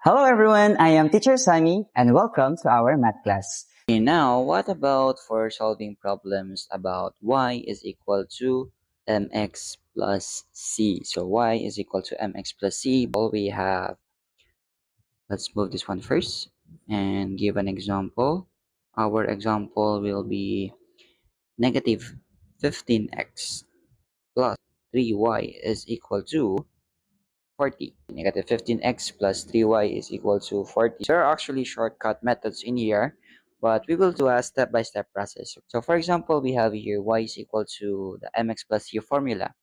Hello everyone, I am Teacher Sunny and welcome to our math class. Okay, now what about for solving problems about y is equal to mx plus c? So y is equal to mx plus c. We have, let's move this one first and give an example. Our example will be negative 15x plus 3y is equal to 40. Negative 15x plus 3y is equal to 40. There are actually shortcut methods in here, but we will do a step-by-step process. So for example, we have here y is equal to the mx plus c formula.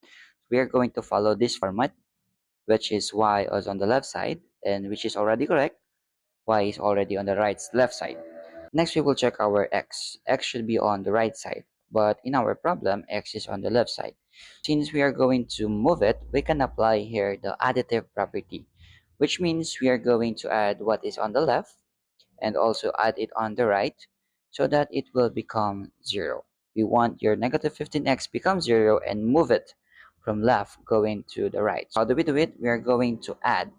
We are going to follow this format, which is y is on the left side, and which is already correct. Y is already on the left side. Next, we will check our x. X should be on the right side, but in our problem, x is on the left side. Since we are going to move it, we can apply here the additive property, which means we are going to add what is on the left and also add it on the right so that it will become 0. We want your negative 15x become 0 and move it from left going to the right. How do we do it? We are going to add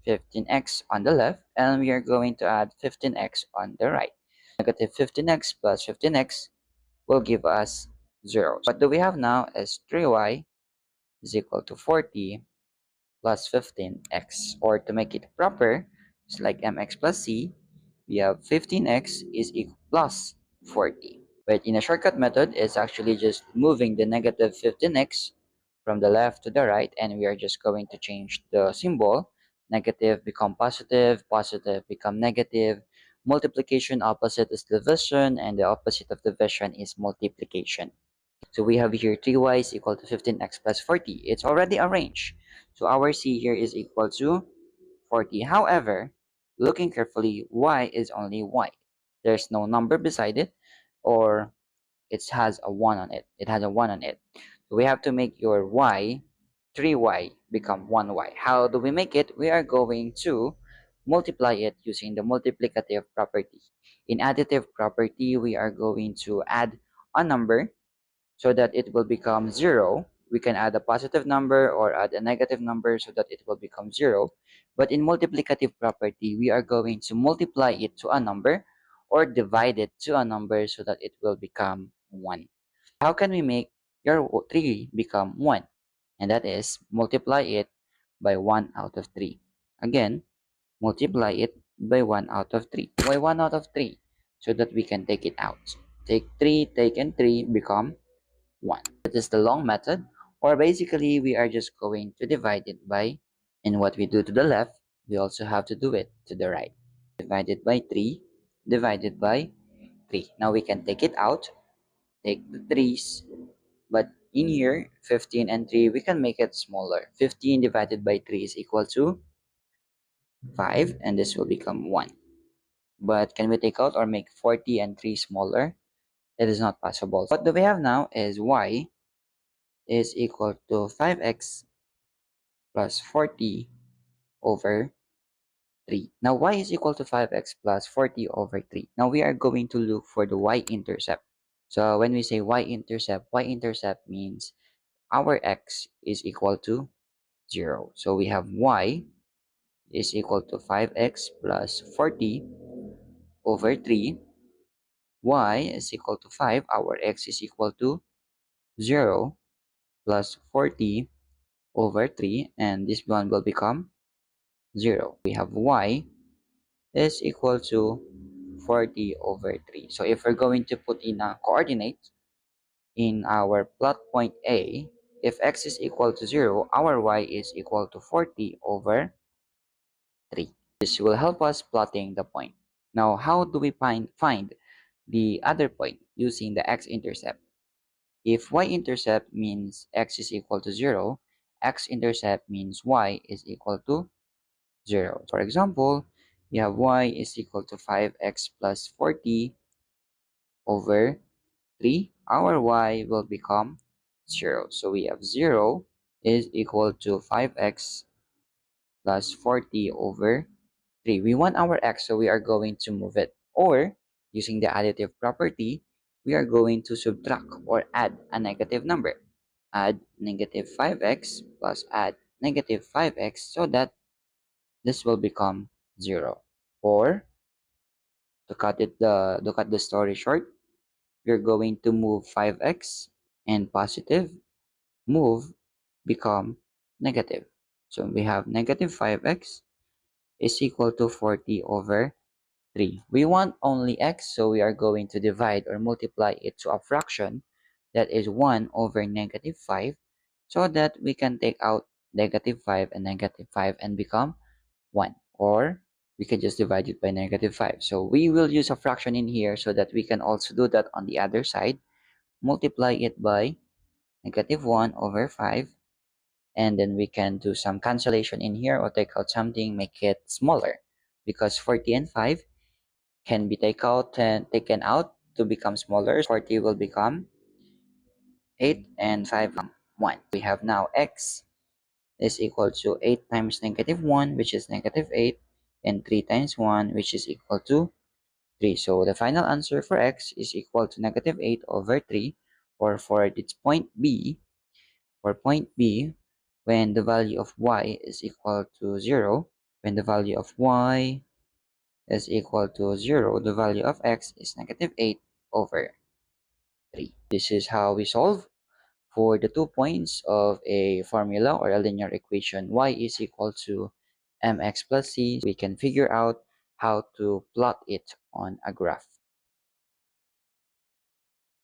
15x on the left and we are going to add 15x on the right. Negative 15x plus 15x will give us 0. What do we have now is 3y is equal to 40 plus 15x. Or to make it proper, it's like mx plus c, we have 15x is equal plus 40. But in a shortcut method, it's actually just moving the negative 15x from the left to the right, and we are just going to change the symbol. Negative become positive, positive become negative. Multiplication opposite is division, and the opposite of division is multiplication. So we have here 3y is equal to 15x plus 40. It's already arranged. So our c here is equal to 40. However, looking carefully, y is only y. There's no number beside it, or it has a 1 on it. It has a 1 on it. So we have to make your y, 3y, become 1y. How do we make it? We are going to multiply it using the multiplicative property. In additive property, we are going to add a number so that it will become 0. We can add a positive number or add a negative number so that it will become 0. But in multiplicative property, we are going to multiply it to a number or divide it to a number so that it will become 1. How can we make your 3 become 1? And that is multiply it by 1 out of 3. Again, multiply it by 1 out of 3. Why 1 out of 3? So that we can take it out. Take 3, take and 3 become 1. That is the long method, or basically we are just going to divide it by, and what we do to the left, we also have to do it to the right. Divided by 3, divided by 3. Now we can take it out, take the 3's, but in here, 15 and 3, we can make it smaller. 15 divided by 3 is equal to 5, and this will become 1. But can we take out or make 40 and 3 smaller? It is not possible. What do we have now is y is equal to 5x plus 40 over 3. Now y is equal to 5x plus 40 over 3. Now we are going to look for the y-intercept. So when we say y-intercept means our x is equal to 0. So we have y is equal to 5x plus 40 over 3. Y is equal to 5. Our x is equal to 0 plus 40 over 3. And this one will become 0. We have y is equal to 40 over 3. So if we're going to put in a coordinate in our plot point A, if x is equal to 0, our y is equal to 40 over 3. This will help us plotting the point. Now, how do we find the other point using the x-intercept? If y-intercept means x is equal to 0, x-intercept means y is equal to 0. For example, we have y is equal to 5x plus 40 over 3. Our y will become 0. So we have 0 is equal to 5x plus 40 over 3. We want our x, so we are going to move it. Or, using the additive property, we are going to subtract or add a negative number. Add negative 5x plus add negative 5x so that this will become 0. Or to cut the story short, we're going to move 5x and positive move become negative. So we have negative 5x is equal to 40 over 3. We want only x, so we are going to divide or multiply it to a fraction that is 1 over negative 5 so that we can take out negative 5 and negative 5 and become 1. Or we can just divide it by negative 5. So we will use a fraction in here so that we can also do that on the other side. Multiply it by negative 1 over 5, and then we can do some cancellation in here or take out something, make it smaller, because 40 and 5 can be taken out to become smaller. 40 will become 8 and 5 become 1. We have now x is equal to 8 times negative 1, which is negative 8, and 3 times 1, which is equal to 3. So the final answer for x is equal to negative 8 over 3, or for its point B, when the value of y is equal to 0, when the value of y is equal to 0, the value of x is negative 8 over 3. This is how we solve for the 2 points of a formula or a linear equation. Y is equal to mx plus c. We can figure out how to plot it on a graph.